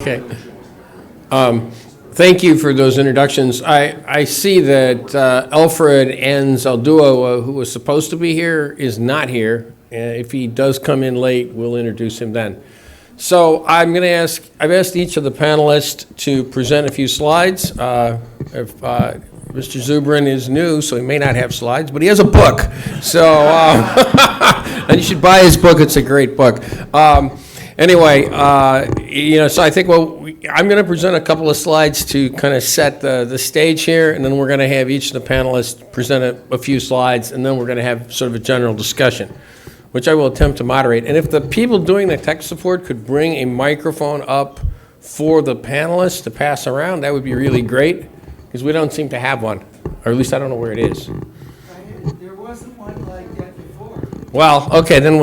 Okay. Thank you for those introductions. I see that Alfred Anzaldúa, who was supposed to be here, is not here. If he does come in late, we'll introduce him then. So I've asked each of the panelists to present a few slides. If Mr. Zubrin is new, so he may not have slides, but he has a book. So, and you should buy his book. It's a great book. Anyway, so I think, I'm going to present a couple of slides to kind of set the stage here, and then we're going to have each of the panelists present a few slides, and then we're going to have sort of a general discussion, which I will attempt to moderate. And if the people doing the tech support could bring a microphone up for the panelists to pass around, that would be really great, because we don't seem to have one, or at least I don't know where it is. There wasn't one like that before. Well, okay, then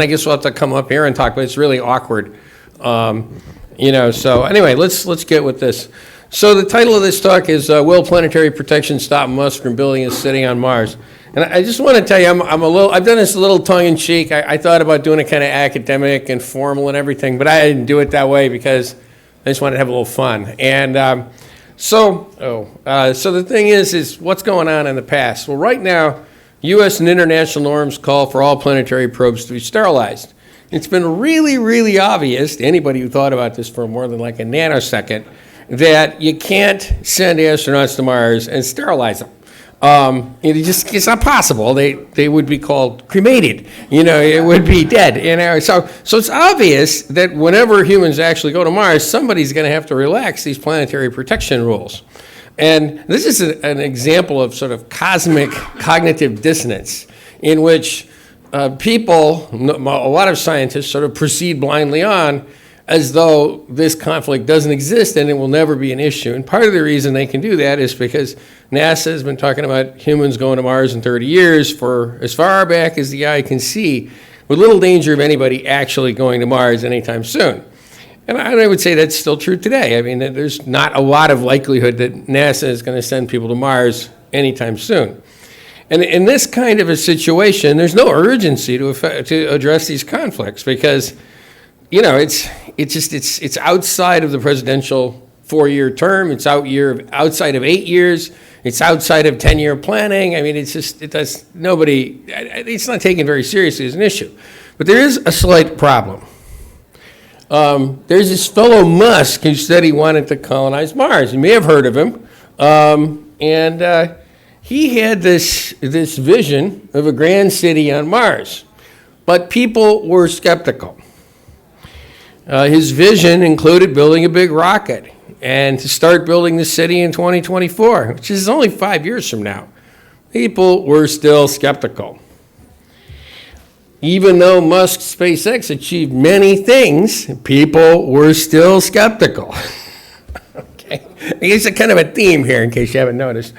I guess we'll have to come up here and talk, but it's really awkward. So anyway, let's get with this. So the title of this talk is, Will Planetary Protection Stop Musk from Building a City on Mars? And I just want to tell you, I've done this a little tongue-in-cheek. I thought about doing it kind of academic and formal and everything, but I didn't do it that way because I just wanted to have a little fun. And so the thing is what's going on in the past? Well, right now, U.S. and international norms call for all planetary probes to be sterilized. It's been really, really obvious to anybody who thought about this for more than like a nanosecond that you can't send astronauts to Mars and sterilize them. It's not possible. They would be called cremated. It would be dead. So it's obvious that whenever humans actually go to Mars, somebody's going to have to relax these planetary protection rules. And this is an example of sort of cosmic cognitive dissonance in which people, a lot of scientists, sort of proceed blindly on as though this conflict doesn't exist and it will never be an issue. And part of the reason they can do that is because NASA has been talking about humans going to Mars in 30 years for as far back as the eye can see, with little danger of anybody actually going to Mars anytime soon. And I would say that's still true today. I mean, there's not a lot of likelihood that NASA is going to send people to Mars anytime soon. And in this kind of a situation, there's no urgency to address these conflicts because, it's outside of the presidential 4-year term. It's outside of 8 years. It's outside of 10-year planning. I mean, it's not taken very seriously as an issue. But there is a slight problem. There's this fellow Musk who said he wanted to colonize Mars. You may have heard of him. He had this vision of a grand city on Mars, but people were skeptical. His vision included building a big rocket and to start building the city in 2024, which is only 5 years from now. People were still skeptical. Even though Musk's SpaceX achieved many things, people were still skeptical. Okay, it's a kind of a theme here in case you haven't noticed.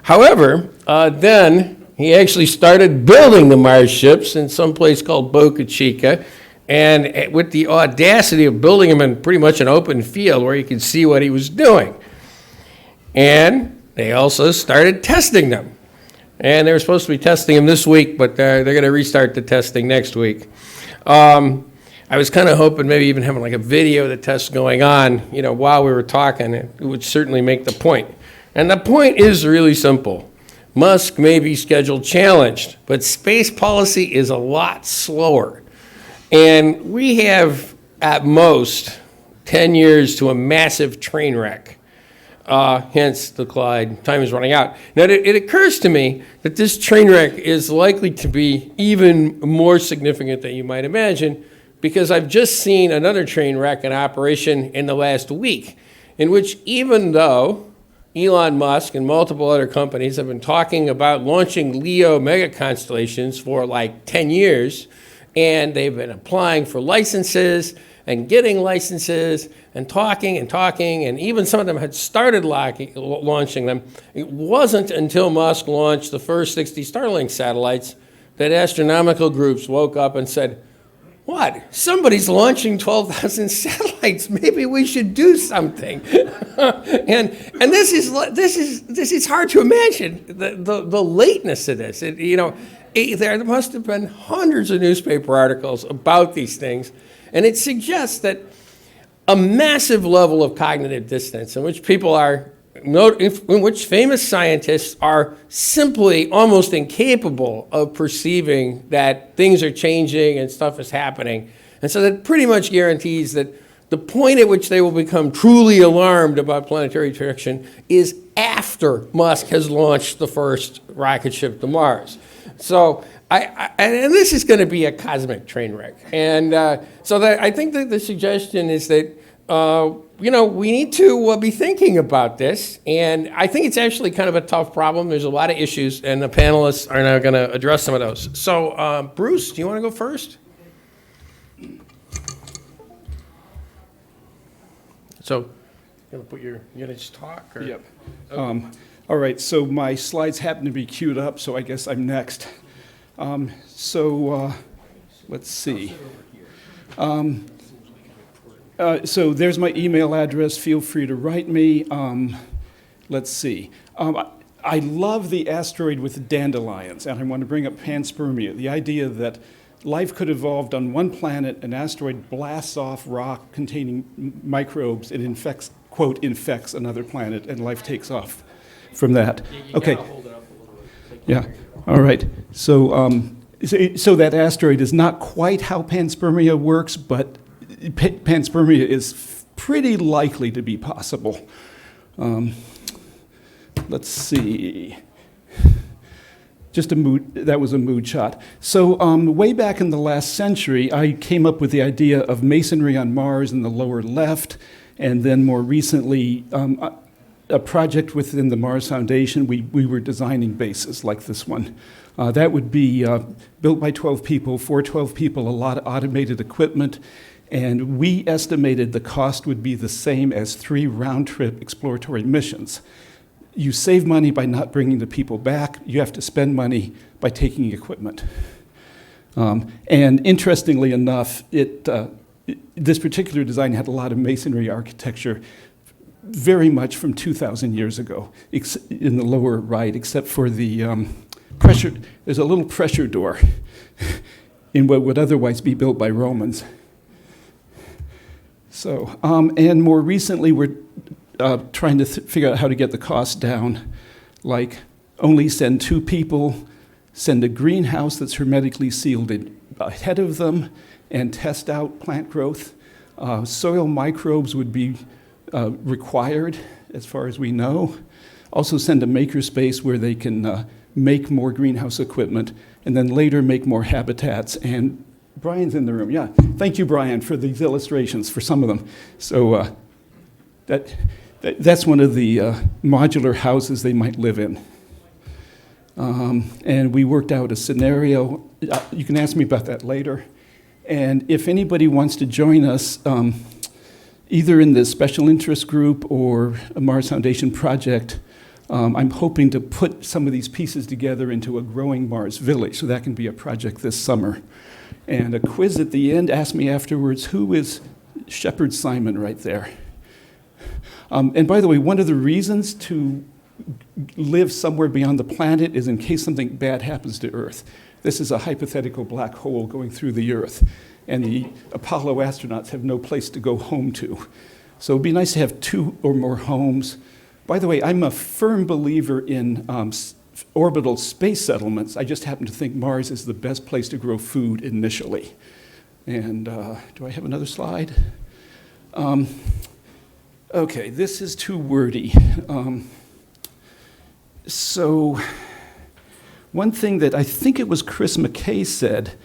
However, then he actually started building the Mars ships in some place called Boca Chica, and with the audacity of building them in pretty much an open field where you could see what he was doing. And they also started testing them. And they were supposed to be testing them this week, but they're going to restart the testing next week. I was kind of hoping maybe even having like a video of the tests going on, while we were talking. It would certainly make the point. And the point is really simple. Musk may be schedule challenged, but space policy is a lot slower. And we have, at most, 10 years to a massive train wreck. Hence the Clyde. Time is running out. Now, it occurs to me that this train wreck is likely to be even more significant than you might imagine, because I've just seen another train wreck in operation in the last week, in which even though Elon Musk and multiple other companies have been talking about launching LEO mega constellations for like 10 years, and they've been applying for licenses and getting licenses and talking, and even some of them had started launching them. It wasn't until Musk launched the first 60 Starlink satellites that astronomical groups woke up and said, what? Somebody's launching 12,000 satellites. Maybe we should do something. and this is hard to imagine the lateness of this. There must have been hundreds of newspaper articles about these things, and it suggests that a massive level of cognitive dissonance in which people are, in which famous scientists are simply almost incapable of perceiving that things are changing and stuff is happening. And so that pretty much guarantees that the point at which they will become truly alarmed about planetary protection is after Musk has launched the first rocket ship to Mars. So, and this is going to be a cosmic train wreck. And so that I think that the suggestion is that, we need to be thinking about this. And I think it's actually kind of a tough problem. There's a lot of issues, and the panelists are now going to address some of those. So, Bruce, do you want to go first? So, you're gonna just talk? Or? Yep. Okay. All right, so my slides happen to be queued up, so I guess I'm next. Let's see. So there's my email address. Feel free to write me. Let's see. I love the asteroid with dandelions, and I want to bring up panspermia, the idea that life could evolve on one planet, an asteroid blasts off rock containing microbes, it infects, quote, infects another planet, and life takes off from that. Okay. Hold it up a little bit. Yeah, all right. So that asteroid is not quite how panspermia works, but panspermia is pretty likely to be possible. Let's see. That was a mood shot. So way back in the last century, I came up with the idea of masonry on Mars in the lower left, and then more recently, a project within the Mars Foundation, we were designing bases like this one. That would be built by 12 people, for 12 people, a lot of automated equipment, and we estimated the cost would be the same as 3 round-trip exploratory missions. You save money by not bringing the people back. You have to spend money by taking equipment. And interestingly enough, this particular design had a lot of masonry architecture, very much from 2,000 years ago, in the lower right, except for the pressure. There's a little pressure door in what would otherwise be built by Romans. So, and more recently, we're trying to figure out how to get the cost down, like only send 2 people, send a greenhouse that's hermetically sealed ahead of them, and test out plant growth. Soil microbes would be required, as far as we know. Also send a makerspace where they can make more greenhouse equipment, and then later make more habitats. And Brian's in the room, yeah. Thank you, Brian, for these illustrations, for some of them. So that's one of the modular houses they might live in. And we worked out a scenario. You can ask me about that later. And if anybody wants to join us, either in the special interest group or a Mars Foundation project, I'm hoping to put some of these pieces together into a growing Mars village, so that can be a project this summer. And a quiz at the end, ask me afterwards, who is Shepherd Simon right there? And by the way, one of the reasons to live somewhere beyond the planet is in case something bad happens to Earth. This is a hypothetical black hole going through the Earth, and the Apollo astronauts have no place to go home to. So it'd be nice to have 2 or more homes. By the way, I'm a firm believer in orbital space settlements. I just happen to think Mars is the best place to grow food initially. And do I have another slide? Okay, this is too wordy. So one thing that I think it was Chris McKay said,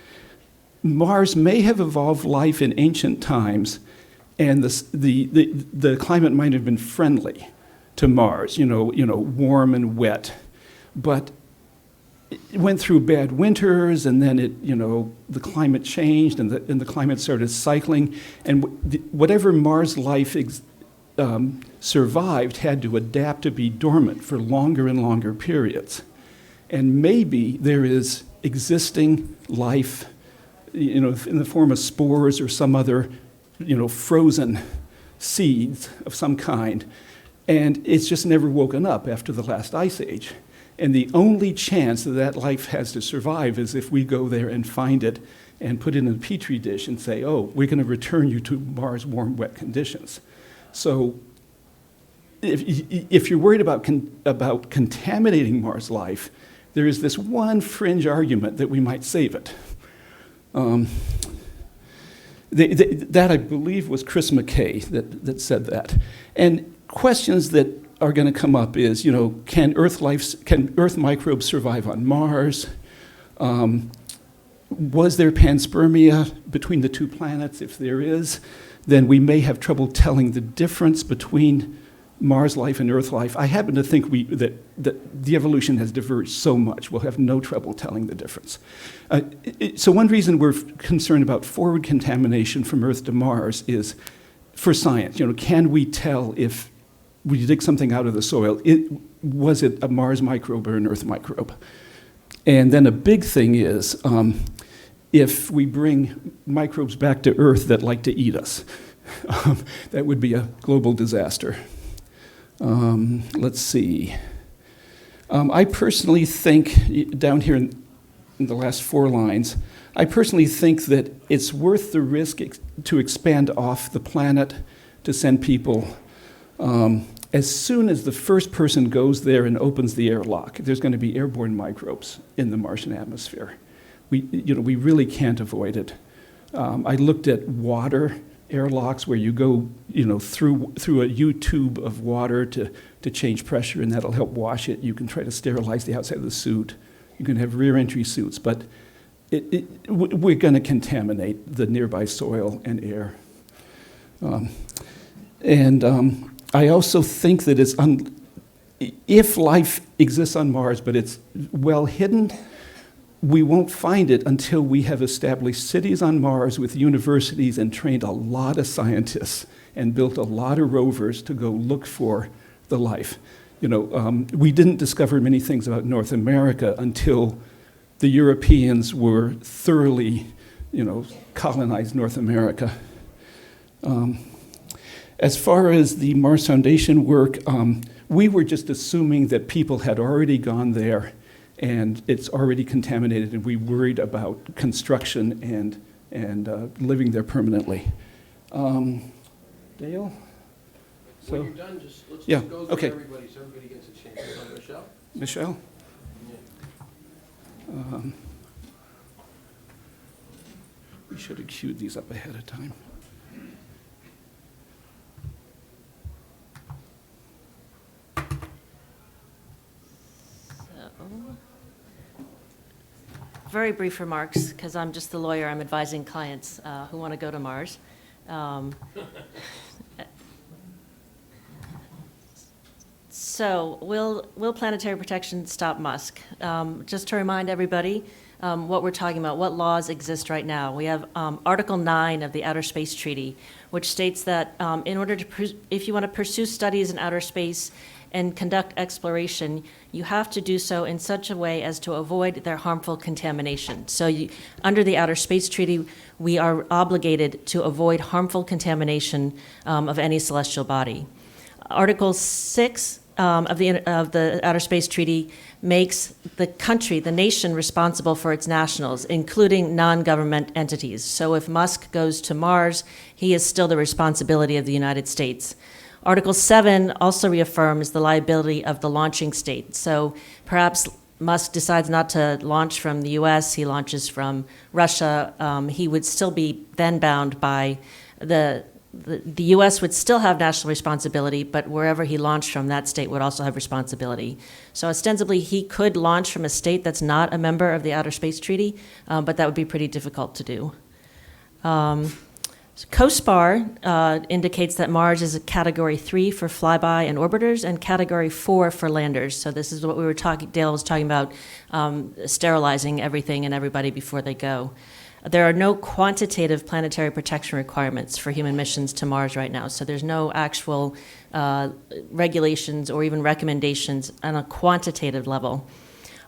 Mars may have evolved life in ancient times, and the climate might have been friendly to Mars, warm and wet, but it went through bad winters, and then the climate changed, and the climate started cycling, and whatever Mars life survived had to adapt to be dormant for longer and longer periods. And maybe there is existing life, in the form of spores or some other, frozen seeds of some kind, and it's just never woken up after the last ice age. And the only chance that life has to survive is if we go there and find it and put it in a petri dish and say, oh, we're going to return you to Mars warm, wet conditions. So if you're worried about contaminating Mars life, there is this one fringe argument that we might save it. That I believe was Chris McKay that said that. And questions that are going to come up is, can Earth microbes survive on Mars? Was there panspermia between the two planets? If there is, then we may have trouble telling the difference between Mars life and Earth life. I happen to think that the evolution has diverged so much, we'll have no trouble telling the difference. So one reason we're concerned about forward contamination from Earth to Mars is for science. Can we tell if we dig something out of the soil, was it a Mars microbe or an Earth microbe? And then a big thing is if we bring microbes back to Earth that like to eat us, that would be a global disaster. Let's see. I personally think, down here in the last 4 lines, I personally think that it's worth the risk to expand off the planet to send people. As soon as the first person goes there and opens the airlock, there's going to be airborne microbes in the Martian atmosphere. We really can't avoid it. I looked at water airlocks where you go, through a U-tube of water to change pressure, and that'll help wash it. You can try to sterilize the outside of the suit. You can have rear entry suits, but we're going to contaminate the nearby soil and air. I also think that if life exists on Mars, but it's well hidden, we won't find it until we have established cities on Mars with universities and trained a lot of scientists and built a lot of rovers to go look for the life. We didn't discover many things about North America until the Europeans were thoroughly, colonized North America. As far as the Mars Foundation work, we were just assuming that people had already gone there and it's already contaminated, and we worried about construction and living there permanently. Dale? So, when you're done, let's yeah, just go through okay. everybody so everybody gets a chance. So, Michelle? Michelle? Yeah. We should have queued these up ahead of time. Very brief remarks, because I'm just the lawyer. I'm advising clients who want to go to Mars. So will Planetary Protection stop Musk? Just to remind everybody what we're talking about, what laws exist right now. We have Article 9 of the Outer Space Treaty, which states that in order to, if you want to pursue studies in outer space and conduct exploration, you have to do so in such a way as to avoid their harmful contamination. So under the Outer Space Treaty, we are obligated to avoid harmful contamination of any celestial body. Article 6 of the Outer Space Treaty makes the country, the nation, responsible for its nationals, including non-government entities. So if Musk goes to Mars, he is still the responsibility of the United States. Article 7 also reaffirms the liability of the launching state. So perhaps Musk decides not to launch from the US, he launches from Russia, he would still be then bound by the US would still have national responsibility, but wherever he launched from, that state would also have responsibility. So ostensibly, he could launch from a state that's not a member of the Outer Space Treaty, but that would be pretty difficult to do. COSPAR indicates that Mars is a Category 3 for flyby and orbiters and Category 4 for landers. So this is what we were talking, Dale was talking about, sterilizing everything and everybody before they go. There are no quantitative planetary protection requirements for human missions to Mars right now, so there's no actual regulations or even recommendations on a quantitative level.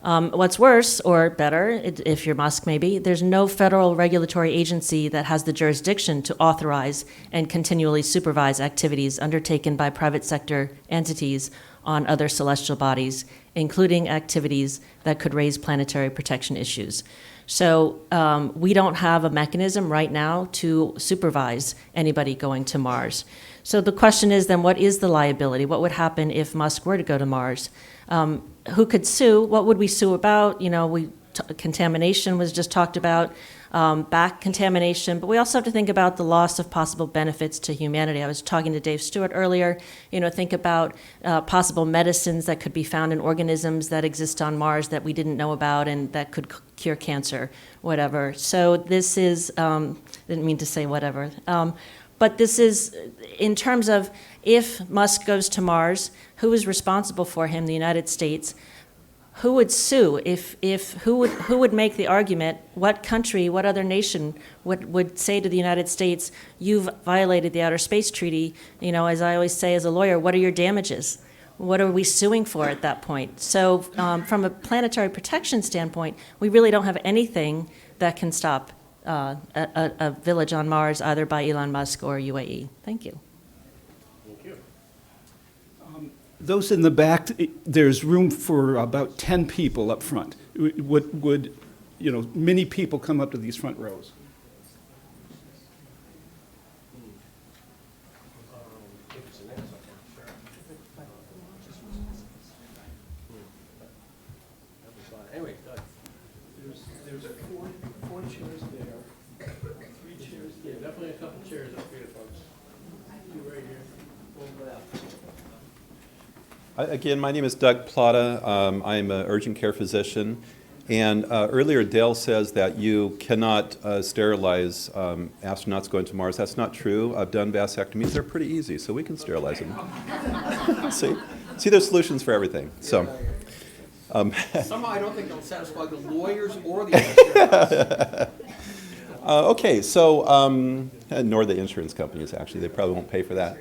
What's worse, or better, if you're Musk maybe, there's no federal regulatory agency that has the jurisdiction to authorize and continually supervise activities undertaken by private sector entities on other celestial bodies, including activities that could raise planetary protection issues. So we don't have a mechanism right now to supervise anybody going to Mars. So the question is then, what is the liability? What would happen if Musk were to go to Mars? Who could sue? What would we sue about? Contamination was just talked about, back contamination, but we also have to think about the loss of possible benefits to humanity. I was talking to Dave Stewart earlier, think about possible medicines that could be found in organisms that exist on Mars that we didn't know about and that could cure cancer, whatever. So this is, didn't mean to say whatever, but this is in terms of if Musk goes to Mars, who is responsible for him, the United States? Who would sue who would make the argument? What country, what other nation would say to the United States, you've violated the Outer Space Treaty? As I always say as a lawyer, what are your damages? What are we suing for at that point? So from a planetary protection standpoint, we really don't have anything that can stop a village on Mars, either by Elon Musk or UAE. Thank you. Those in the back, there's room for about 10 people up front. Would many people come up to these front rows? Anyway, there's four chairs there, 3 chairs there. Definitely a couple chairs up here, folks. 2 right here, 1 left. Again, my name is Doug Plata. I'm an urgent care physician. And earlier, Dale says that you cannot sterilize astronauts going to Mars. That's not true. I've done vasectomies. They're pretty easy, so we can sterilize them. See, there's solutions for everything. So. Somehow I don't think they'll satisfy the lawyers or the Okay, so, nor the insurance companies, actually. They probably won't pay for that.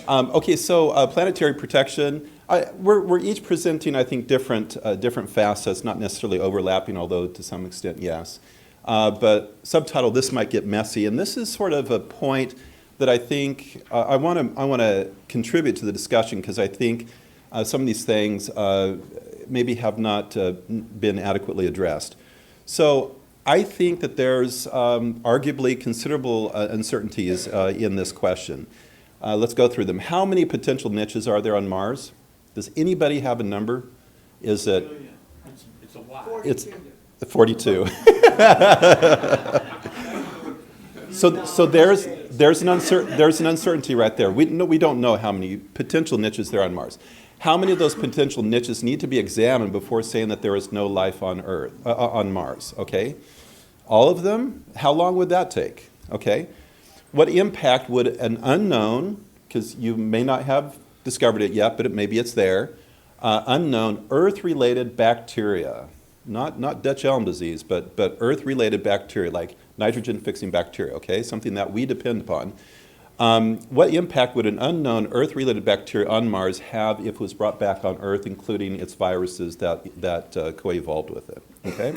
Okay, so planetary protection. We're each presenting, I think, different facets, not necessarily overlapping, although to some extent, yes. But subtitle, this might get messy, and this is sort of a point that I think I want to contribute to the discussion, because I think some of these things maybe have not been adequately addressed. So I think that there's arguably considerable uncertainties in this question. Let's go through them. How many potential niches are there on Mars? Does anybody have a number? Is it? It's a lot. It's 42. So there's an uncertainty right there. We don't know how many potential niches there are on Mars. How many of those potential niches need to be examined before saying that there is no life on Earth, on Mars? Okay, all of them. How long would that take? Okay, what impact would an unknown, because you may not have discovered it yet, but maybe it's there, unknown Earth-related bacteria, not Dutch elm disease, but Earth-related bacteria like nitrogen-fixing bacteria. Okay, something that we depend upon. What impact would an unknown Earth-related bacteria on Mars have if it was brought back on Earth, including its viruses that co-evolved with it? Okay.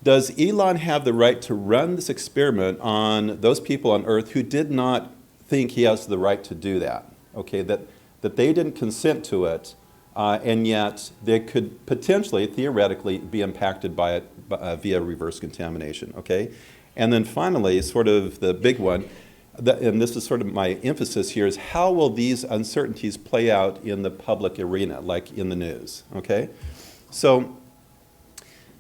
Does Elon have the right to run this experiment on those people on Earth who did not think he has the right to do that? Okay, that they didn't consent to it, and yet they could potentially, theoretically, be impacted by it via reverse contamination. Okay, and then finally, sort of the big one, and this is sort of my emphasis here, is how will these uncertainties play out in the public arena, like in the news? Okay, so.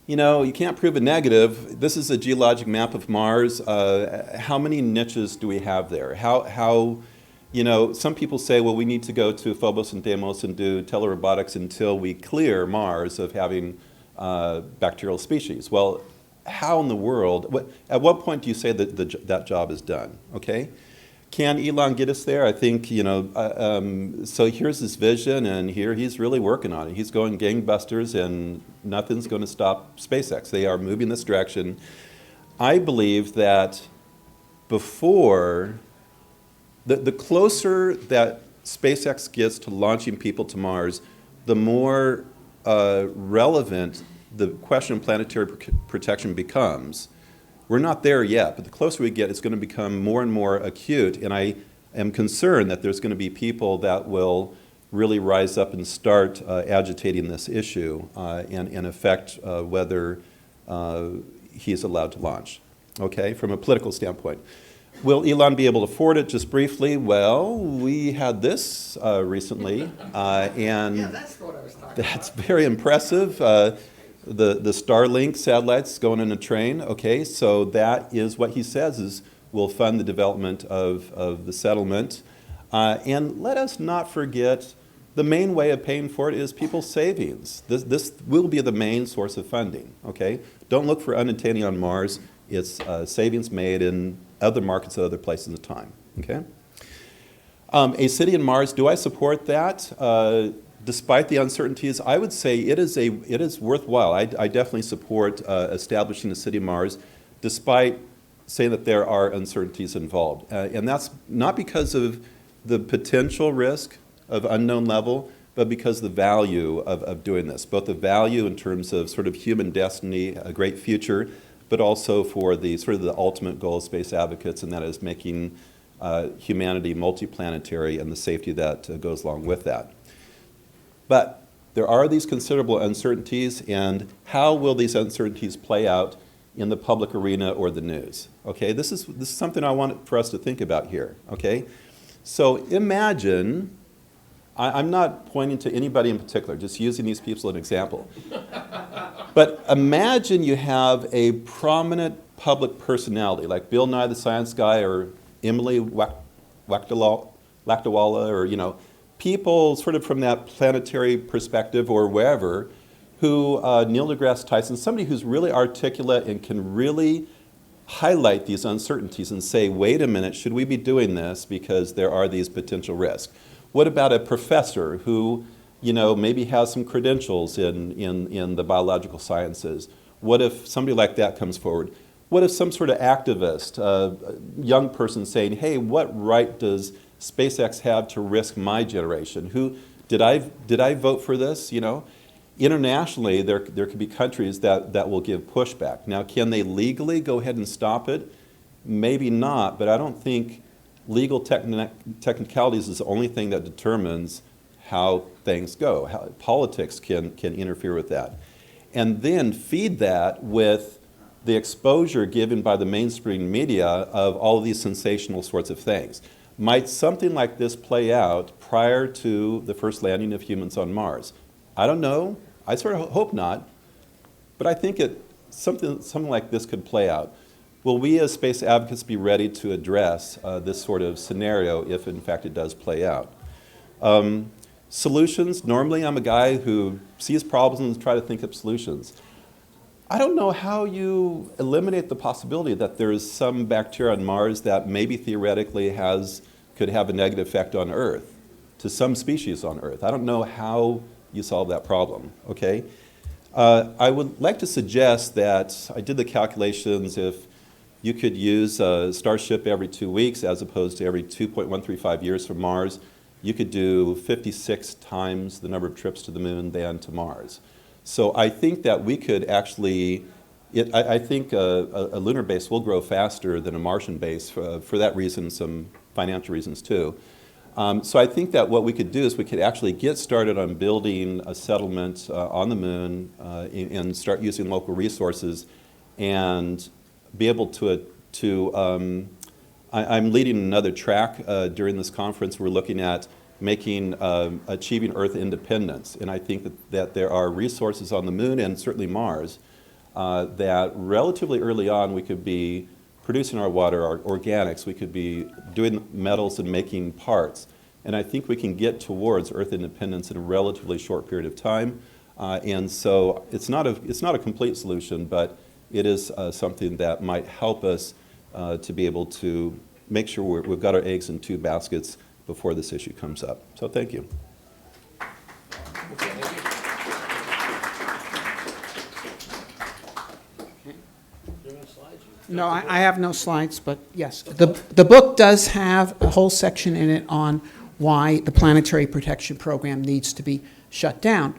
You can't prove a negative. This is a geologic map of Mars. How many niches do we have there? Some people say, well, we need to go to Phobos and Deimos and do telerobotics until we clear Mars of having bacterial species. Well, how in the world, at what point do you say that that job is done? Okay? Can Elon get us there? I think, so here's his vision, and here he's really working on it. He's going gangbusters, and nothing's going to stop SpaceX. They are moving this direction. I believe that before, the closer that SpaceX gets to launching people to Mars, the more relevant the question of planetary protection becomes. We're not there yet, but the closer we get, it's going to become more and more acute, and I am concerned that there's going to be people that will really rise up and start agitating this issue and affect whether he's allowed to launch, okay, from a political standpoint. Will Elon be able to afford it? Just briefly, well, we had this recently, and That's what I was talking about. that's very impressive. The Starlink satellites going in a train, okay, so that is what he says is will fund the development of the settlement. And let us not forget the main way of paying for it is people's savings. This will be the main source of funding, okay? Don't look for unattainable on Mars. It's savings made in other markets at other places in time, okay? A city in Mars, do I support that? Despite the uncertainties, I would say it is worthwhile. I definitely support establishing a city in Mars, despite saying that there are uncertainties involved. And that's not because of the potential risk of unknown level, but because of the value of doing this, both the value in terms of sort of human destiny, a great future, but also for the sort of the ultimate goal of space advocates, and that is making humanity multiplanetary and the safety that goes along with that. But there are these considerable uncertainties, and how will these uncertainties play out in the public arena or the news? Okay, this is something I want for us to think about here, okay? So imagine, I'm not pointing to anybody in particular, just using these people as an example. But imagine you have a prominent public personality, like Bill Nye the Science Guy or Emily Lakdawala, or, you know, people sort of from that planetary perspective or wherever, who, Neil deGrasse Tyson, somebody who's really articulate and can really highlight these uncertainties and say, wait a minute, should we be doing this because there are these potential risks? What about a professor who, you know, maybe has some credentials in the biological sciences? What if somebody like that comes forward? What if some sort of activist, a young person saying, hey, what right does SpaceX have to risk my generation? Did I vote for this, you know? Internationally, there could be countries that will give pushback. Now, can they legally go ahead and stop it? Maybe not, but I don't think legal technicalities is the only thing that determines how things go. How politics can interfere with that. And then feed that with the exposure given by the mainstream media of all of these sensational sorts of things. Might something like this play out prior to the first landing of humans on Mars? I don't know. I sort of hope not. But I think something like this could play out. Will we as space advocates be ready to address this sort of scenario if in fact it does play out? Solutions, normally I'm a guy who sees problems and tries to think up solutions. I don't know how you eliminate the possibility that there is some bacteria on Mars that maybe theoretically could have a negative effect on Earth, to some species on Earth. I don't know how you solve that problem, okay? I would like to suggest that I did the calculations. If you could use a Starship every 2 weeks as opposed to every 2.135 years from Mars, you could do 56 times the number of trips to the moon than to Mars. So I think that we could actually, I think a lunar base will grow faster than a Martian base for that reason, some financial reasons too. So I think that what we could do is we could actually get started on building a settlement on the moon and start using local resources and be able to I'm leading another track during this conference. We're looking at achieving Earth independence. And I think that there are resources on the moon and certainly Mars that relatively early on we could be producing our water, our organics, we could be doing metals and making parts. And I think we can get towards Earth independence in a relatively short period of time. And so it's not a complete solution, but it is something that might help us to be able to make sure we've got our eggs in two baskets before this issue comes up. So thank you. No, I have no slides, but yes. The book does have a whole section in it on why the Planetary Protection Program needs to be shut down.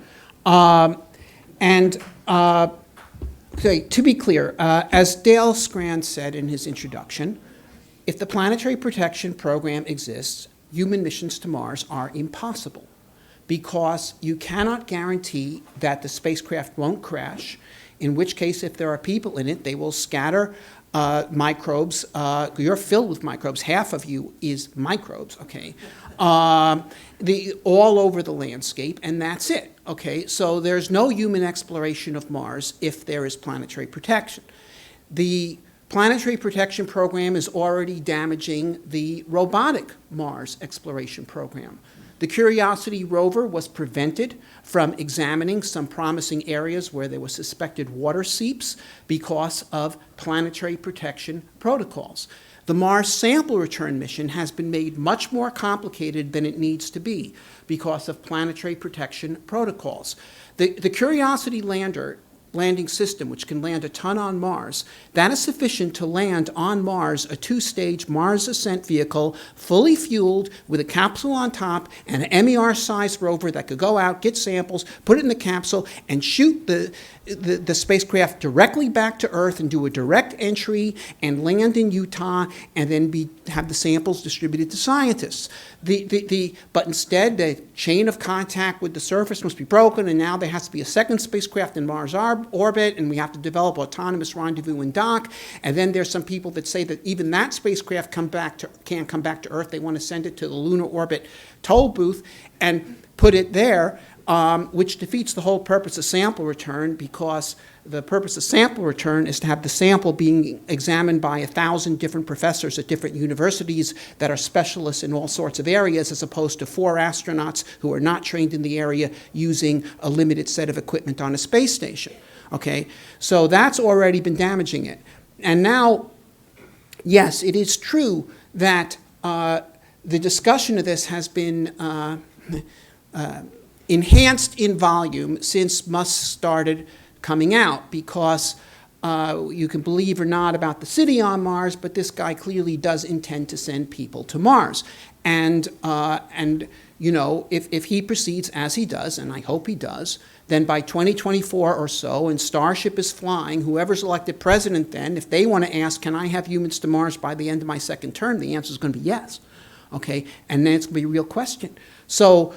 Okay, to be clear, as Dale Scran said in his introduction, if the Planetary Protection Program exists, human missions to Mars are impossible because you cannot guarantee that the spacecraft won't crash. in which case, if there are people in it, they will scatter microbes. You're filled with microbes. Half of you is microbes, okay? All over the landscape, and that's it, okay? So there's no human exploration of Mars if there is planetary protection. The Planetary Protection Program is already damaging the robotic Mars exploration program. The Curiosity rover was prevented from examining some promising areas where there were suspected water seeps because of planetary protection protocols. The Mars sample return mission has been made much more complicated than it needs to be because of planetary protection protocols. The Curiosity landing system, which can land a ton on Mars, that is sufficient to land on Mars a 2-stage Mars ascent vehicle, fully fueled with a capsule on top and an MER-sized rover that could go out, get samples, put it in the capsule, and shoot the spacecraft directly back to Earth and do a direct entry and land in Utah and then have the samples distributed to scientists. But instead, the chain of contact with the surface must be broken, and now there has to be a second spacecraft in Mars orbit, and we have to develop autonomous rendezvous and dock. And then there's some people that say that even that spacecraft can't come back to Earth. They want to send it to the lunar orbit toll booth and put it there, which defeats the whole purpose of sample return, because the purpose of sample return is to have the sample being examined by 1,000 different professors at different universities that are specialists in all sorts of areas, as opposed to 4 astronauts who are not trained in the area using a limited set of equipment on a space station. Okay, so that's already been damaging it. And now, yes, it is true that the discussion of this has been enhanced in volume since Musk started coming out, because you can believe or not about the city on Mars, but this guy clearly does intend to send people to Mars. And you know, if he proceeds as he does, and I hope he does, then by 2024 or so, and Starship is flying, whoever's elected president then, if they want to ask, can I have humans to Mars by the end of my second term, the answer is going to be yes. Okay, and then it's going to be a real question. So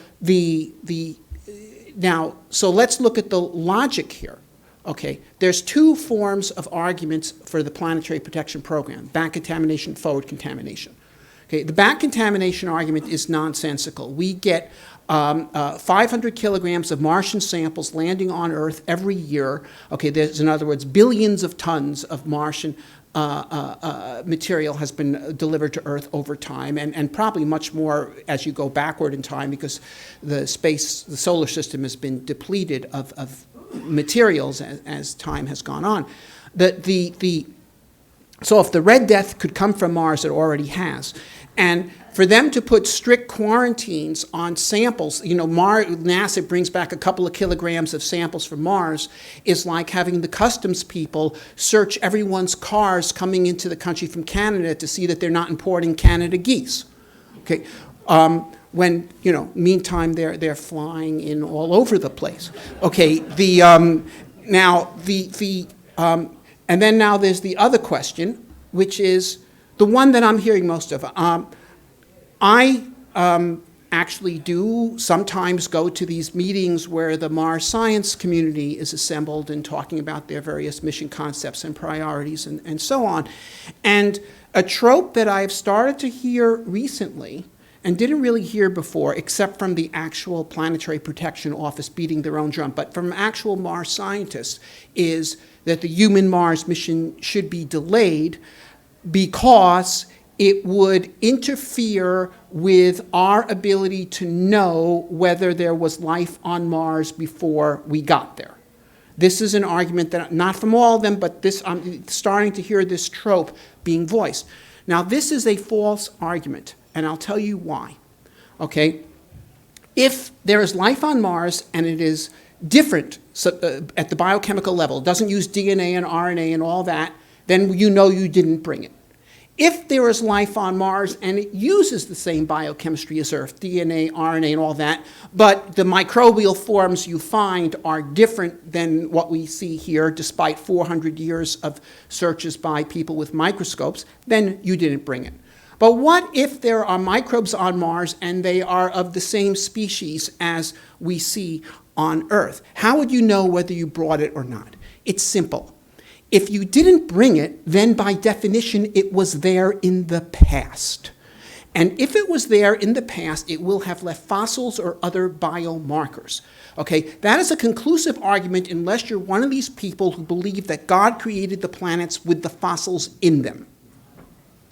so let's look at the logic here. Okay, there's 2 forms of arguments for the Planetary Protection Program: back contamination, forward contamination. Okay, the back contamination argument is nonsensical. We get 500 kilograms of Martian samples landing on Earth every year. Okay, there's, in other words, billions of tons of Martian material has been delivered to Earth over time, and probably much more as you go backward in time, because the solar system has been depleted of materials as time has gone on. So if the Red Death could come from Mars, it already has. And for them to put strict quarantines on samples, you know, NASA brings back a couple of kilograms of samples from Mars, is like having the customs people search everyone's cars coming into the country from Canada to see that they're not importing Canada geese. Okay, when, you know, meantime they're flying in all over the place. Okay, and then now there's the other question, which is the one that I'm hearing most of. I actually do sometimes go to these meetings where the Mars science community is assembled and talking about their various mission concepts and priorities and so on. And a trope that I've started to hear recently, and didn't really hear before, except from the actual Planetary Protection Office beating their own drum, but from actual Mars scientists, is that the human Mars mission should be delayed because it would interfere with our ability to know whether there was life on Mars before we got there. This is an argument that, not from all of them, but I'm starting to hear this trope being voiced. Now, this is a false argument, and I'll tell you why. Okay? If there is life on Mars and it is different at the biochemical level, it doesn't use DNA and RNA and all that, then you know you didn't bring it. If there is life on Mars and it uses the same biochemistry as Earth, DNA, RNA, and all that, but the microbial forms you find are different than what we see here, despite 400 years of searches by people with microscopes, then you didn't bring it. But what if there are microbes on Mars and they are of the same species as we see on Earth? How would you know whether you brought it or not? It's simple. If you didn't bring it, then by definition, it was there in the past. And if it was there in the past, it will have left fossils or other biomarkers. Okay, that is a conclusive argument unless you're one of these people who believe that God created the planets with the fossils in them.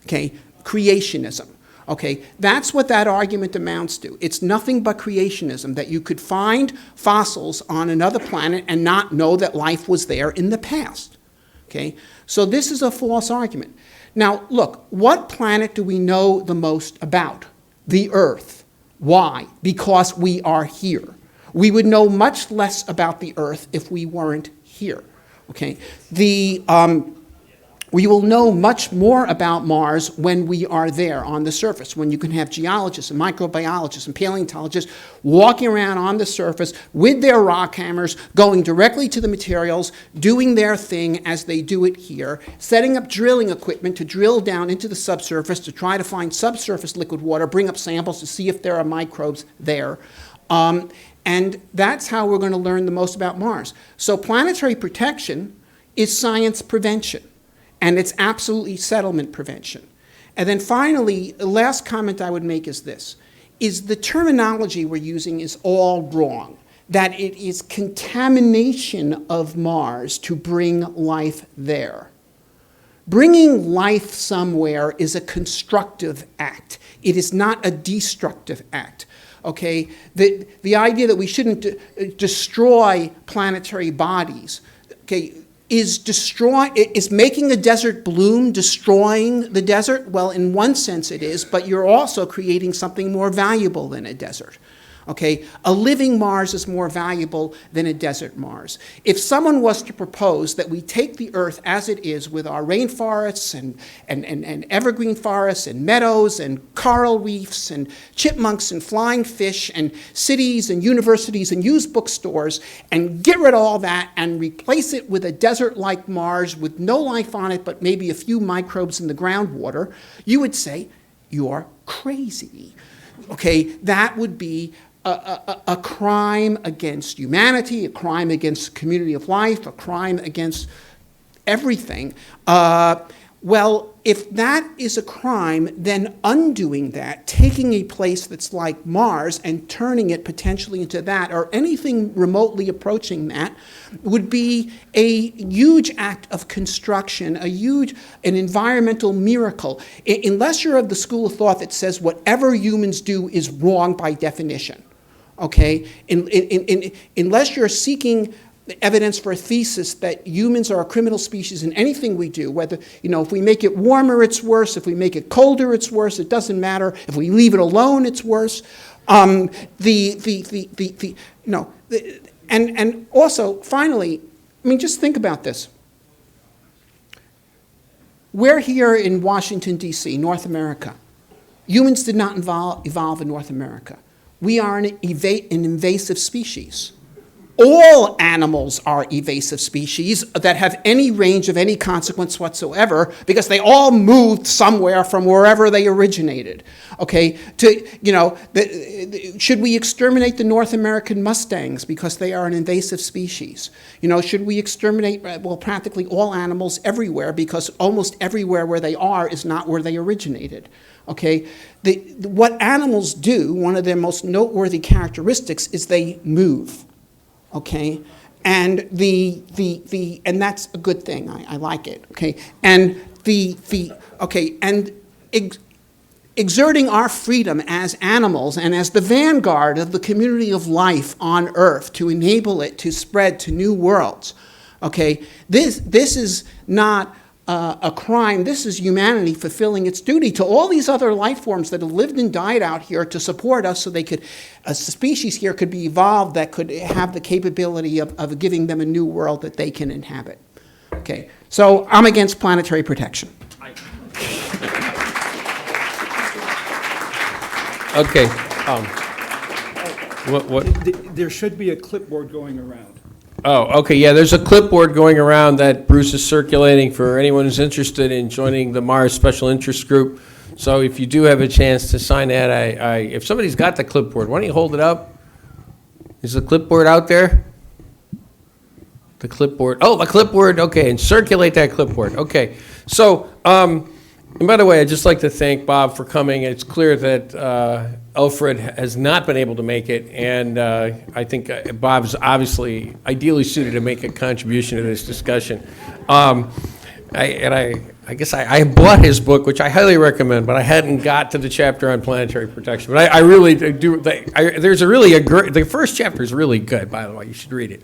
Okay, creationism. Okay, that's what that argument amounts to. It's nothing but creationism, that you could find fossils on another planet and not know that life was there in the past. Okay, so this is a false argument. Now, look, what planet do we know the most about? The Earth. Why? Because we are here. We would know much less about the Earth if we weren't here. Okay, we will know much more about Mars when we are there on the surface, when you can have geologists and microbiologists and paleontologists walking around on the surface with their rock hammers, going directly to the materials, doing their thing as they do it here, setting up drilling equipment to drill down into the subsurface to try to find subsurface liquid water, bring up samples to see if there are microbes there. And that's how we're going to learn the most about Mars. So planetary protection is science prevention. And it's absolutely settlement prevention. And then finally, the last comment I would make is this, is the terminology we're using is all wrong, that it is contamination of Mars to bring life there. Bringing life somewhere is a constructive act. It is not a destructive act. Okay? The idea that we shouldn't destroy planetary bodies, okay, is making a desert bloom destroying the desert? Well, in one sense it is, but you're also creating something more valuable than a desert. Okay, a living Mars is more valuable than a desert Mars. If someone was to propose that we take the Earth as it is with our rainforests and evergreen forests and meadows and coral reefs and chipmunks and flying fish and cities and universities and used bookstores and get rid of all that and replace it with a desert-like Mars with no life on it but maybe a few microbes in the groundwater, you would say, you're crazy. Okay, that would be a crime against humanity, a crime against the community of life, a crime against everything. Well, if that is a crime, then undoing that, taking a place that's like Mars and turning it potentially into that, or anything remotely approaching that, would be a huge act of construction, an environmental miracle, unless you're of the school of thought that says whatever humans do is wrong by definition. Okay? Unless you're seeking evidence for a thesis that humans are a criminal species in anything we do, whether, if we make it warmer, it's worse. If we make it colder, it's worse. It doesn't matter. If we leave it alone, it's worse. And also, finally, just think about this. We're here in Washington, D.C., North America. Humans did not evolve in North America. We are an invasive species. All animals are evasive species that have any range of any consequence whatsoever because they all moved somewhere from wherever they originated. Okay, should we exterminate the North American mustangs because they are an invasive species? Should we exterminate, practically all animals everywhere because almost everywhere where they are is not where they originated? Okay, what animals do, one of their most noteworthy characteristics is they move. Okay, and and that's a good thing. I like it. Okay, and exerting our freedom as animals and as the vanguard of the community of life on Earth to enable it to spread to new worlds. Okay, this is not a crime. This is humanity fulfilling its duty to all these other life forms that have lived and died out here to support us so a species here could be evolved that could have the capability of giving them a new world that they can inhabit. Okay, so I'm against planetary protection. Okay. What? There should be a clipboard going around. Oh, okay, yeah, there's a clipboard going around that Bruce is circulating for anyone who's interested in joining the Mars Special Interest Group. So if you do have a chance to sign that, if somebody's got the clipboard, why don't you hold it up? Is the clipboard out there? The clipboard. Oh, the clipboard. Okay, and circulate that clipboard. Okay. So, and by the way, I'd just like to thank Bob for coming. It's clear that Alfred has not been able to make it, and I think Bob's obviously ideally suited to make a contribution to this discussion. I guess I bought his book, which I highly recommend, but I hadn't got to the chapter on planetary protection. But I really do. There's a great. The first chapter is really good, by the way. You should read it.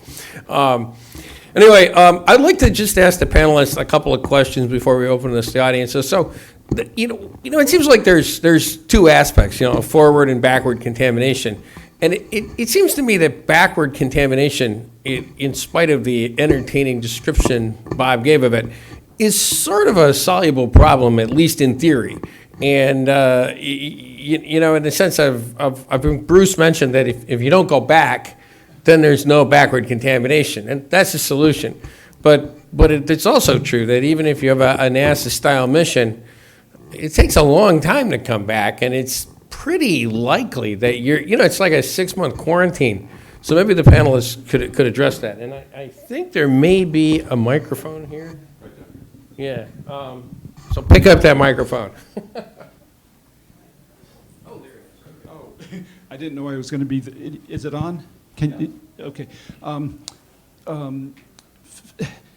Anyway, I'd like to just ask the panelists a couple of questions before we open this to the audience. So, it seems like there's two aspects, forward and backward contamination. And it seems to me that backward contamination, in spite of the entertaining description Bob gave of it, is sort of a soluble problem, at least in theory. And, in the sense of Bruce mentioned that if you don't go back, then there's no backward contamination. And that's the solution. But it's also true that even if you have a NASA-style mission, it takes a long time to come back, and it's pretty likely that it's like a 6-month quarantine. So maybe the panelists could address that. And I think there may be a microphone here. Yeah, so pick up that microphone. Oh, there it is. Oh, I didn't know I was going to be, is it on? Okay.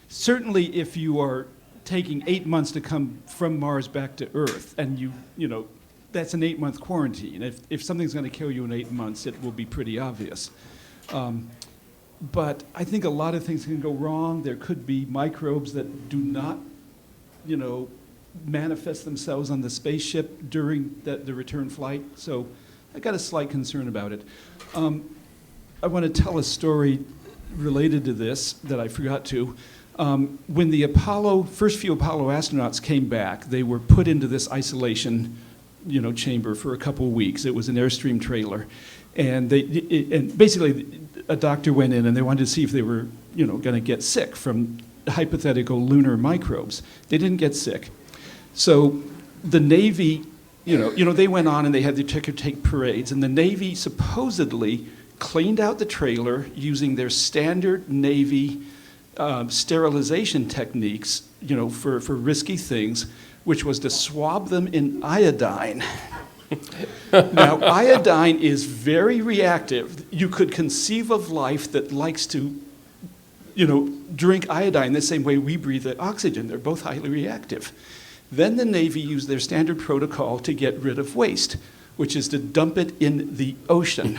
Certainly if you are taking 8 months to come from Mars back to Earth, and that's an 8-month quarantine. If something's going to kill you in 8 months, it will be pretty obvious. But I think a lot of things can go wrong. There could be microbes that do not manifest themselves on the spaceship during the return flight. So I got a slight concern about it. I want to tell a story related to this that I forgot to. When the first few Apollo astronauts came back, they were put into this isolation, chamber for a couple of weeks. It was an Airstream trailer, and basically a doctor went in and they wanted to see if they were, going to get sick from hypothetical lunar microbes. They didn't get sick. So the Navy, they went on and they had the ticker tape parades, and the Navy supposedly cleaned out the trailer using their standard Navy sterilization techniques, for risky things, which was to swab them in iodine. Now, iodine is very reactive. You could conceive of life that likes to drink iodine the same way we breathe oxygen. They're both highly reactive. Then the Navy used their standard protocol to get rid of waste, which is to dump it in the ocean.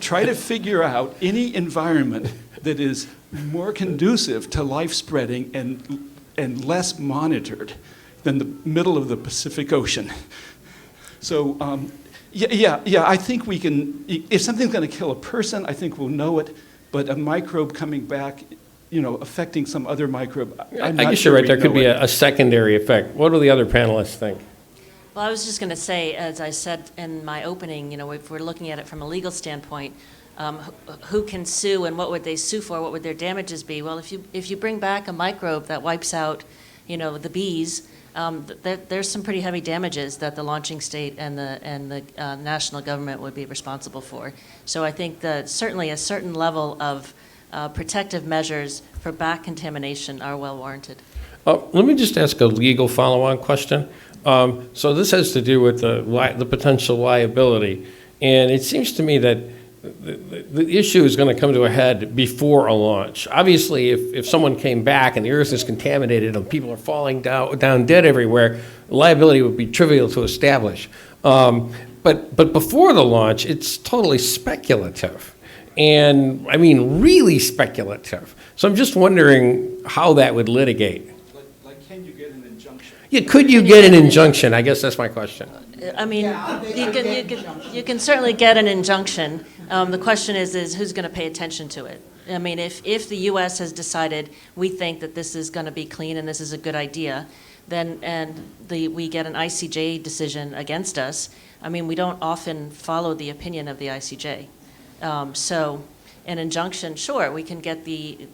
Try to figure out any environment that is more conducive to life spreading and less monitored than the middle of the Pacific Ocean. So, I think we can, if something's going to kill a person, I think we'll know it. But a microbe coming back, affecting some other microbe, I guess you're right. There could be a secondary effect. What do the other panelists think? Well, I was just going to say, as I said in my opening, if we're looking at it from a legal standpoint, who can sue and what would they sue for? What would their damages be? Well, if you bring back a microbe that wipes out, the bees, there's some pretty heavy damages that the launching state and the national government would be responsible for. So I think that certainly a certain level of protective measures for back contamination are well warranted. Let me just ask a legal follow-on question. So this has to do with the potential liability, and it seems to me that the issue is going to come to a head before a launch. Obviously, if someone came back and the Earth is contaminated and people are falling down dead everywhere, liability would be trivial to establish. But before the launch, it's totally speculative. And I mean, really speculative. So I'm just wondering how that would litigate. Like, can you get an injunction? Yeah, could you get an injunction? I guess that's my question. I mean, you can certainly get an injunction. The question is who's going to pay attention to it? I mean, if the U.S. has decided we think that this is going to be clean and this is a good idea, then we get an ICJ decision against us. I mean, we don't often follow the opinion of the ICJ. So an injunction, sure, we can get the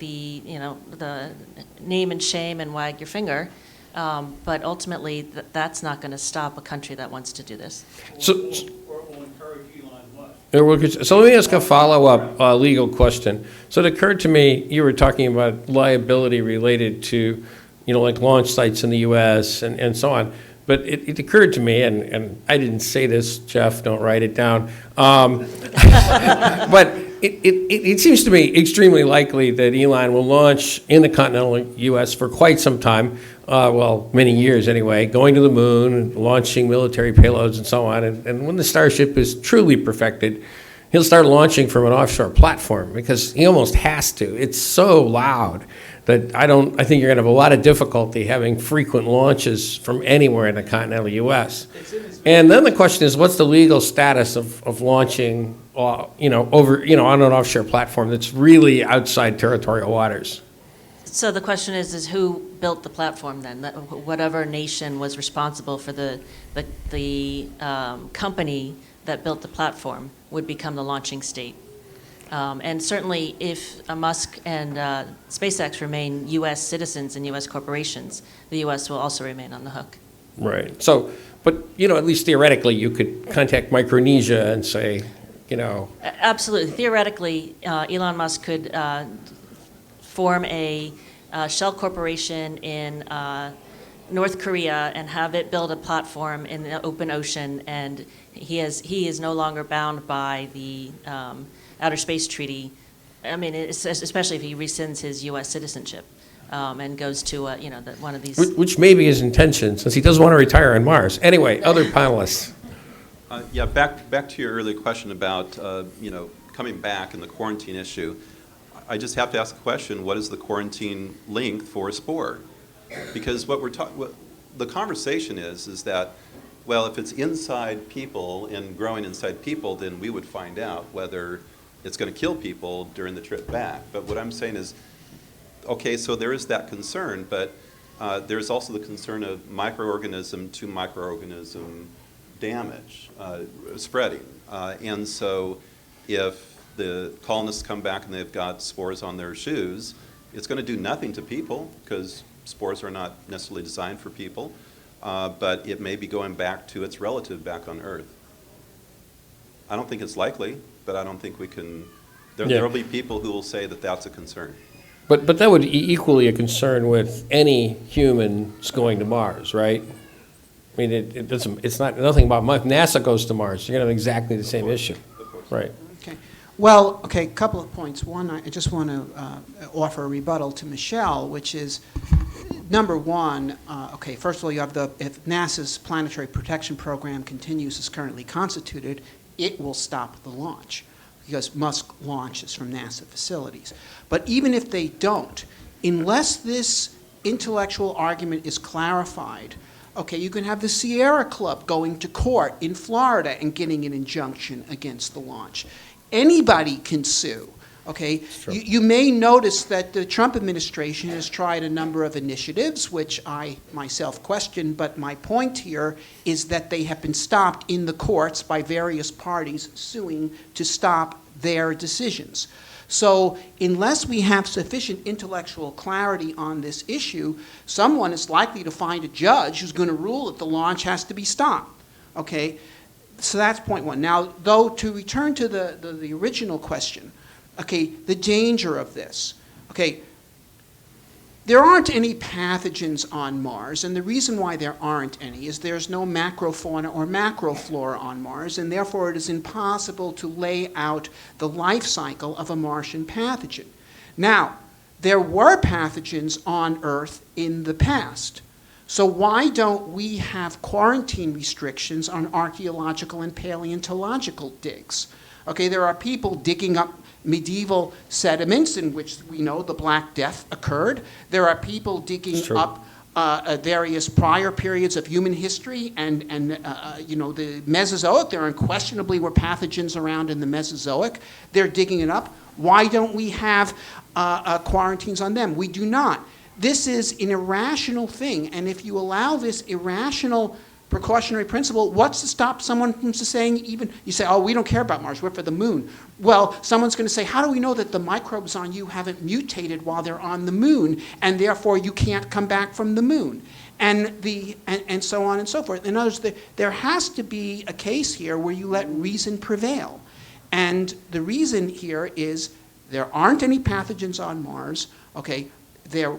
name and shame and wag your finger. But ultimately, that's not going to stop a country that wants to do this. So, Or will encourage Elon Musk So let me ask a follow-up legal question. So it occurred to me, you were talking about liability related to, like launch sites in the U.S. and so on. But it occurred to me, and I didn't say this, Jeff, don't write it down. But it seems to me extremely likely that Elon will launch in the continental U.S. for quite some time, many years anyway, going to the moon, launching military payloads and so on. And when the Starship is truly perfected, he'll start launching from an offshore platform because he almost has to. It's so loud that I think you're going to have a lot of difficulty having frequent launches from anywhere in the continental U.S. And then the question is, what's the legal status of launching, on an offshore platform that's really outside territorial waters? So the question is who built the platform then? Whatever nation was responsible for the company that built the platform would become the launching state. And certainly if Musk and SpaceX remain U.S. citizens and U.S. corporations, the U.S. will also remain on the hook. Right. So, but, at least theoretically, you could contact Micronesia and say, Absolutely. Theoretically, Elon Musk could form a shell corporation in North Korea and have it build a platform in the open ocean, and he is no longer bound by the Outer Space Treaty. I mean, especially if he rescinds his U.S. citizenship and goes to one of these. Which may be his intention, since he doesn't want to retire on Mars. Anyway, other panelists. Back to your earlier question about coming back and the quarantine issue. I just have to ask the question: what is the quarantine length for a spore? Because what the conversation is that, well, if it's inside people and growing inside people, then we would find out whether it's going to kill people during the trip back. But what I'm saying is, okay, so there is that concern, but there's also the concern of microorganism to microorganism damage, spreading. And so if the colonists come back and they've got spores on their shoes, it's going to do nothing to people because spores are not necessarily designed for people, but it may be going back to its relative back on Earth. I don't think it's likely, but I don't think we can. There will be people who will say that that's a concern. But that would be equally a concern with any humans going to Mars, right? I mean, it doesn't. It's not nothing about Mars. NASA goes to Mars. You're going to have exactly the same issue, right? Okay. Well, okay, a couple of points. One, I just want to offer a rebuttal to Michelle, which is, number one, first of all, you have if NASA's Planetary Protection Program continues as currently constituted, it will stop the launch because Musk launches from NASA facilities. But even if they don't, unless this intellectual argument is clarified, okay, you can have the Sierra Club going to court in Florida and getting an injunction against the launch. Anybody can sue, okay? You may notice that the Trump administration has tried a number of initiatives, which I myself question, but my point here is that they have been stopped in the courts by various parties suing to stop their decisions. So unless we have sufficient intellectual clarity on this issue, someone is likely to find a judge who's going to rule that the launch has to be stopped, okay? So that's point one. Now, though, to return to the original question, okay, the danger of this, okay, there aren't any pathogens on Mars, and the reason why there aren't any is there's no macrofauna or macroflora on Mars, and therefore it is impossible to lay out the life cycle of a Martian pathogen. Now, there were pathogens on Earth in the past. So why don't we have quarantine restrictions on archaeological and paleontological digs? Okay, there are people digging up medieval sediments in which we know the Black Death occurred. There are people digging up various prior periods of human history and the Mesozoic. There unquestionably were pathogens around in the Mesozoic. They're digging it up. Why don't we have quarantines on them? We do not. This is an irrational thing, and if you allow this irrational precautionary principle, what's to stop someone from saying even, you say, oh, we don't care about Mars, we're for the moon. Well, someone's going to say, how do we know that the microbes on you haven't mutated while they're on the moon, and therefore you can't come back from the moon? And so on and so forth. In other words, there has to be a case here where you let reason prevail. And the reason here is there aren't any pathogens on Mars. Okay, there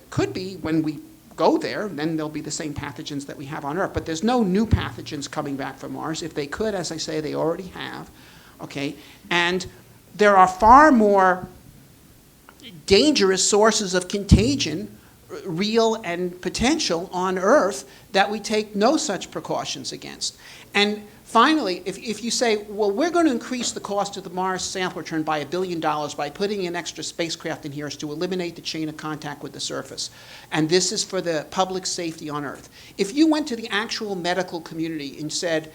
could be when we go there, then there'll be the same pathogens that we have on Earth. But there's no new pathogens coming back from Mars. If they could, as I say, they already have. Okay, and there are far more dangerous sources of contagion, real and potential, on Earth that we take no such precautions against. And finally, if you say, well, we're going to increase the cost of the Mars sample return by $1 billion by putting an extra spacecraft in here is to eliminate the chain of contact with the surface, and this is for the public safety on Earth. If you went to the actual medical community and said,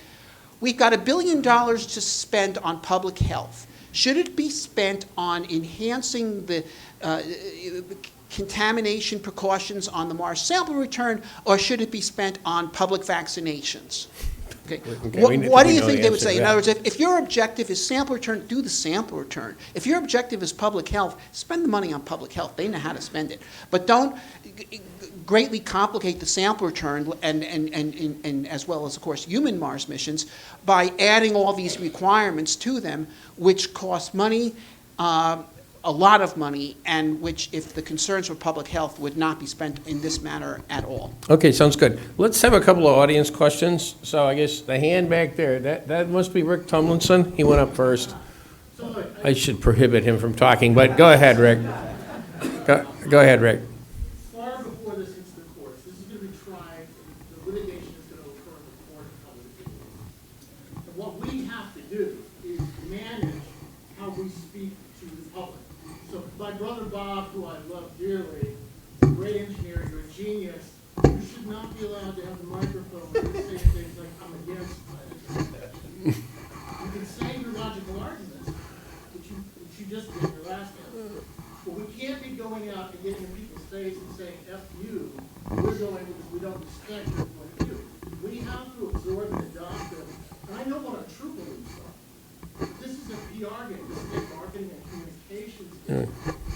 we've got $1 billion to spend on public health, should it be spent on enhancing the contamination precautions on the Mars sample return, or should it be spent on public vaccinations? Okay. What do you think they would say? In other words, if your objective is sample return, do the sample return. If your objective is public health, spend the money on public health. They know how to spend it. But don't greatly complicate the sample return and as well as, of course, human Mars missions by adding all these requirements to them, which cost money, a lot of money, and which, if the concerns for public health, would not be spent in this manner at all. Okay, sounds good. Let's have a couple of audience questions. So I guess the hand back there, that must be Rick Tumlinson. He went up first. I should prohibit him from talking, but go ahead, Rick. Go ahead, Rick. Far before this hits the courts, this is going to be tried, the litigation is going to occur in the court of public opinion. And what we have to do is manage how we speak to the public. So my brother Bob, who I love dearly, is a great engineer, you're a genius. You should not be allowed to have the microphone and say things like, I'm against planetary protection. You can say your logical arguments, which you just did in your last answer. But we can't be going out and getting in people's face and saying, F you, we're going because we don't respect your point of view. We have to absorb and adopt them. And I know what our true beliefs are. This is a PR game, this is a marketing and communications game.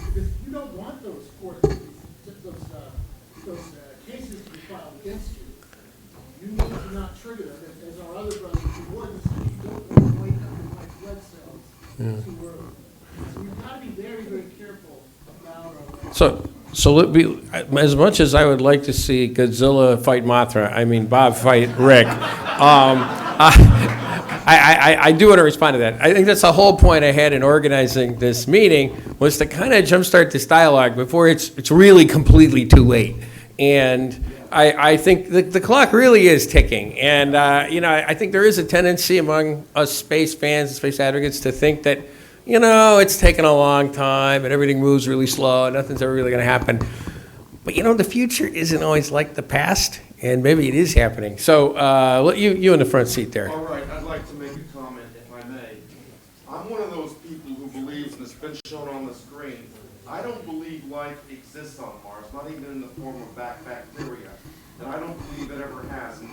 Because you don't want those courts, those cases to be filed against you. You need to not trigger them, as our other brothers who would, so you don't want to wake up in white blood cells too early. So you've got to be very, very careful about our So let me, as much as I would like to see Godzilla fight Mothra, I mean Bob fight Rick, I do want to respond to that. I think that's the whole point I had in organizing this meeting, was to kind of jumpstart this dialogue before it's really completely too late. And I think the clock really is ticking. And, I think there is a tendency among us space fans and space advocates to think that, it's taken a long time and everything moves really slow and nothing's ever really going to happen. But, the future isn't always like the past, and maybe it is happening. So you in the front seat there. All right, I'd like to make a comment, if I may. I'm one of those people who believes, and it's been shown on the screen, I don't believe life exists on Mars, not even in the form of bacteria, and I don't believe it ever has. And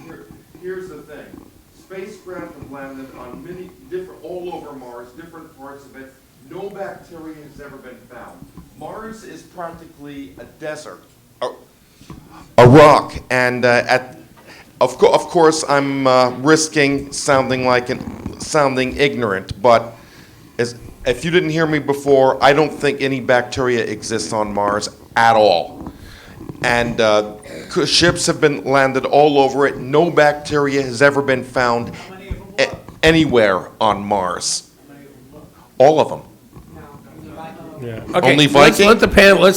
here's the thing. Spacecraft have landed on many different, all over Mars, different parts of it. No bacteria has ever been found. Mars is practically a desert, a rock, and of course I'm risking sounding ignorant, but if you didn't hear me before, I don't think any bacteria exists on Mars at all. And ships have been landed all over it. No bacteria has ever been found anywhere on Mars. All of them. Yeah. Okay, Only let's Viking? let the panel.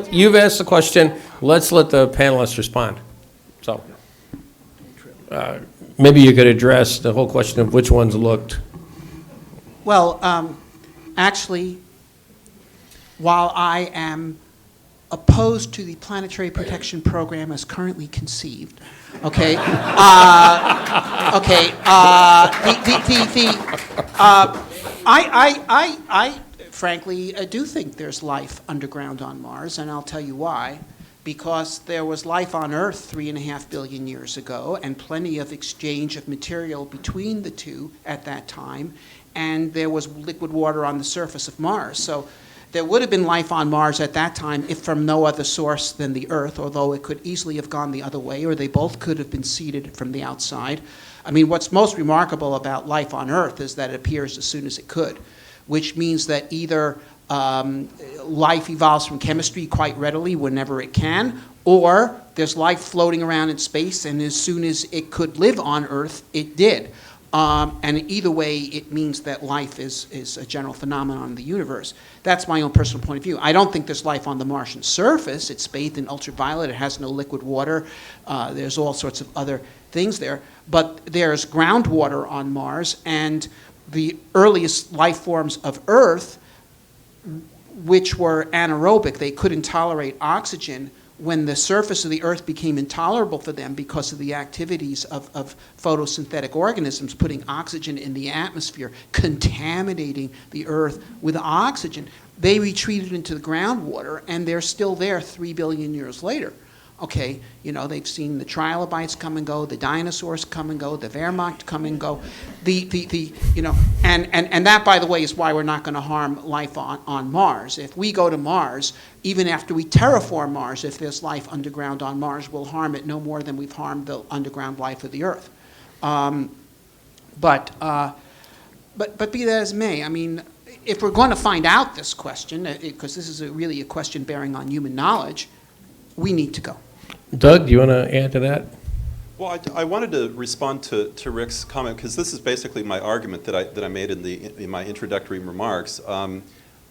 You've asked the question. Let's let the panelists respond. So maybe you could address the whole question of which ones looked. Well, actually, while I am opposed to the Planetary Protection Program as currently conceived, okay, I frankly do think there's life underground on Mars, and I'll tell you why. Because there was life on Earth 3.5 billion years ago, and plenty of exchange of material between the two at that time, and there was liquid water on the surface of Mars. So there would have been life on Mars at that time, if from no other source than the Earth, although it could easily have gone the other way, or they both could have been seeded from the outside. I mean, what's most remarkable about life on Earth is that it appears as soon as it could, which means that either life evolves from chemistry quite readily whenever it can, or there's life floating around in space, and as soon as it could live on Earth, it did. And either way, it means that life is a general phenomenon in the universe. That's my own personal point of view. I don't think there's life on the Martian surface. It's bathed in ultraviolet. It has no liquid water. There's all sorts of other things there. But there's groundwater on Mars, and the earliest life forms of Earth, which were anaerobic, they couldn't tolerate oxygen. When the surface of the Earth became intolerable for them because of the activities of photosynthetic organisms putting oxygen in the atmosphere, contaminating the Earth with oxygen, they retreated into the groundwater, and they're still there 3 billion years later. Okay, you know, they've seen the trilobites come and go, the dinosaurs come and go, the Wehrmacht come and go. You know, and that, by the way, is why we're not going to harm life on Mars. If we go to Mars, even after we terraform Mars, if there's life underground on Mars, we'll harm it no more than we've harmed the underground life of the Earth. But be that as may, I mean, if we're going to find out this question, because this is really a question bearing on human knowledge, we need to go. Doug, do you want to add to that? Well, I wanted to respond to Rick's comment, because this is basically my argument that I made in my introductory remarks.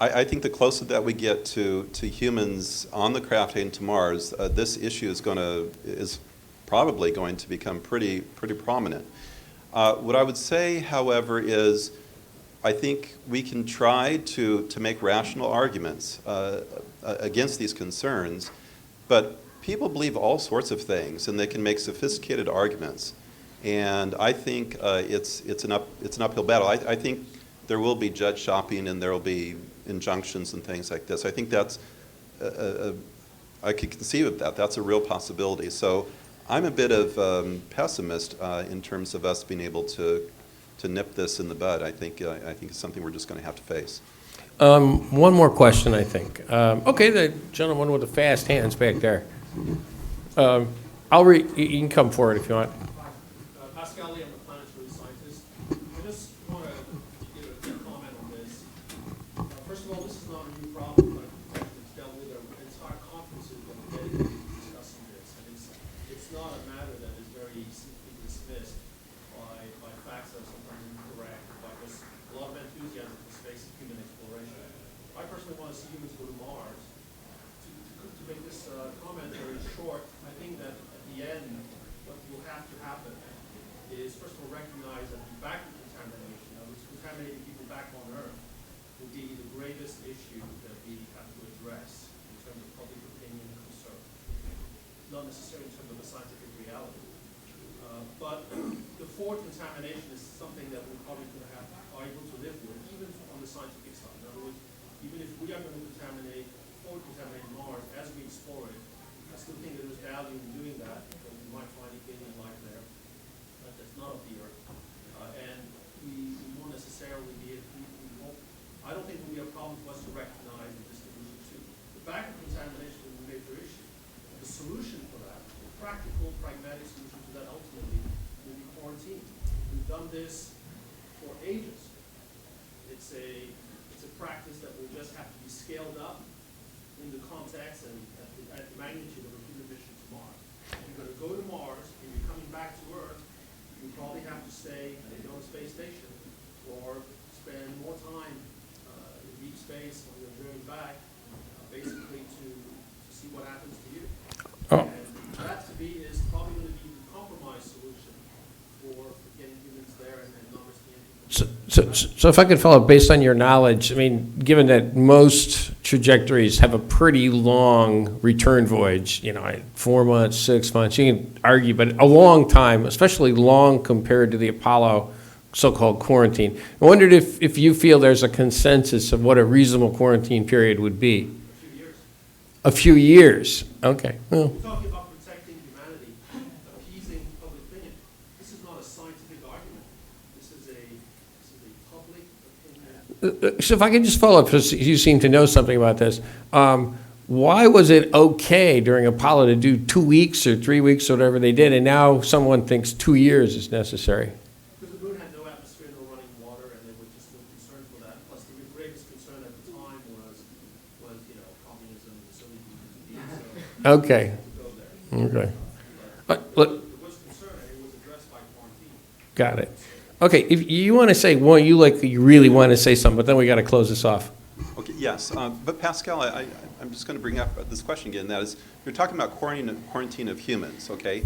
I think the closer that we get to humans on the craft heading to Mars, this issue is probably going to become pretty prominent. What I would say, however, is I think we can try to make rational arguments against these concerns, but people believe all sorts of things, and they can make sophisticated arguments. And I think it's an uphill battle. I think there will be judge shopping, and there will be injunctions and things like this. I think that's I could conceive of that. That's a real possibility. So I'm a bit of pessimist in terms of us being able to nip this in the bud. I think it's something we're just going to have to face. One more question, I think. Okay, the gentleman with the fast hands back there. You can come forward if you want. Pascal Lee, I'm a planetary scientist. I just want to give a quick comment on this. First of all, this is not a new problem. It's dealt with entire conferences that are dedicated to discussing this. And it's not a matter that is very simply dismissed by facts that are sometimes incorrect, by just a lot of enthusiasm for space and human exploration. I personally want to see humans go to Mars. To make this comment very short, I think that at the end, what will have to happen is, first of all, recognize that the back contamination, contaminating people back on Earth, will be the greatest issue that we have to address in terms of public opinion and concern. Not necessarily in terms of the scientific reality. But the forward contamination is something that we're probably going to are able to live with, even on the scientific side. In other words, even if we are going to contaminate Mars as we explore it, I still think that there's value in doing that, because we might find alien life there that's not of the Earth. And we won't necessarily be, I don't think it will be a problem for us to recognize the distribution too. The back of contamination is a major issue. The solution for that, the practical, pragmatic solution to that ultimately will be quarantine. We've done this for ages. It's a practice that will just have to be scaled up in the context and at the magnitude of a human mission to Mars. If you're going to go to Mars and you're coming back to Earth, you probably have to stay at a known space station or spend more time in deep space on your journey back, basically to see what happens to you. Oh. And that, to me, is probably going to be the compromise solution for getting humans there and not risking anything. So if I could follow up, based on your knowledge, I mean, given that most trajectories have a pretty long return voyage, 4 months, 6 months, you can argue, but a long time, especially long compared to the Apollo so-called quarantine. I wondered if you feel there's a consensus of what a reasonable quarantine period would be. A few years. A few years, okay. Well, We're talking about protecting humanity, appeasing public opinion. This is not a scientific argument. This is a public opinion. so if I could just follow up, because you seem to know something about this. why was it okay during Apollo to do 2 weeks or 3 weeks or whatever they did, and now someone thinks 2 years is necessary? Because the moon had no atmosphere, no running water, and they were just no concern for that. Plus, the greatest concern at the time was communism, the Soviet Union, so Okay, go there. okay. Look, There was concern, and it was addressed by quarantine. got it. Okay, if you want to say one, you really want to say something, but then we got to close this off. Okay, yes, but Pascal, I'm just going to bring up this question again. That is, you're talking about quarantine of humans, okay?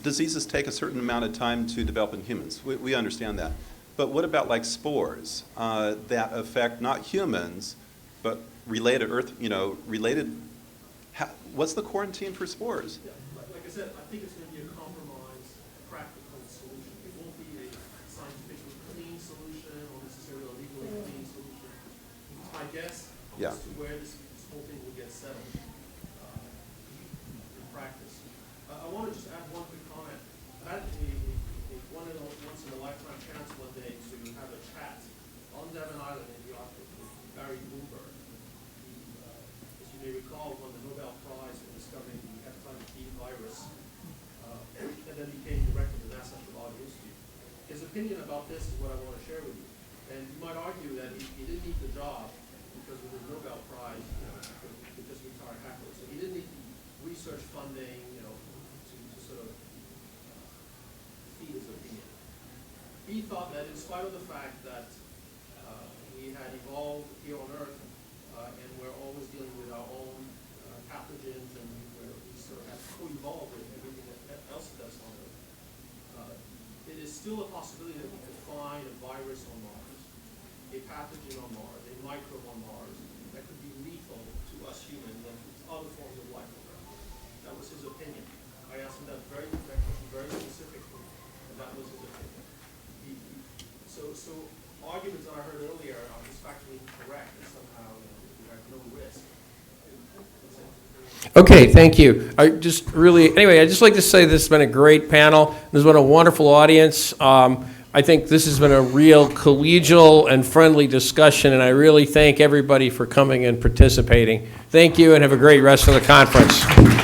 Diseases take a certain amount of time to develop in humans. We understand that. But what about like spores that affect not humans, but related what's the quarantine for spores? Yeah, like I said, I think it's going to be a compromise, practical solution. It won't be a scientifically clean solution or necessarily a legally clean solution. It's my guess as to where this whole thing will get settled in practice. I want to just add one quick comment. I had once in a lifetime chance one day to have a chat on Devon Island in the Arctic with Barry Bloomberg. As you may recall, won the Nobel Prize for discovering the hepatitis B virus, and then became director of the NASA Microbial Institute. His opinion about this is what I want to share with you. And you might argue that he didn't need the job because of his Nobel Prize, he just retired halfway. So he didn't need research funding, to sort of feed his opinion. He thought that in spite of the fact that we had evolved here on Earth, and we're always dealing with our own pathogens, and we sort of have co-evolved with everything else that's on Earth. It is still a possibility that we could find a virus on Mars, a pathogen on Mars, a microbe on Mars that could be lethal to us humans and to other forms of life on Earth. That was his opinion. I asked him that question very specifically, and that was his opinion. So arguments that I heard earlier are just factually incorrect, and somehow we have no risk. Okay, thank you. I'd just like to say this has been a great panel. This has been a wonderful audience. I think this has been a real collegial and friendly discussion, and I really thank everybody for coming and participating. Thank you, and have a great rest of the conference.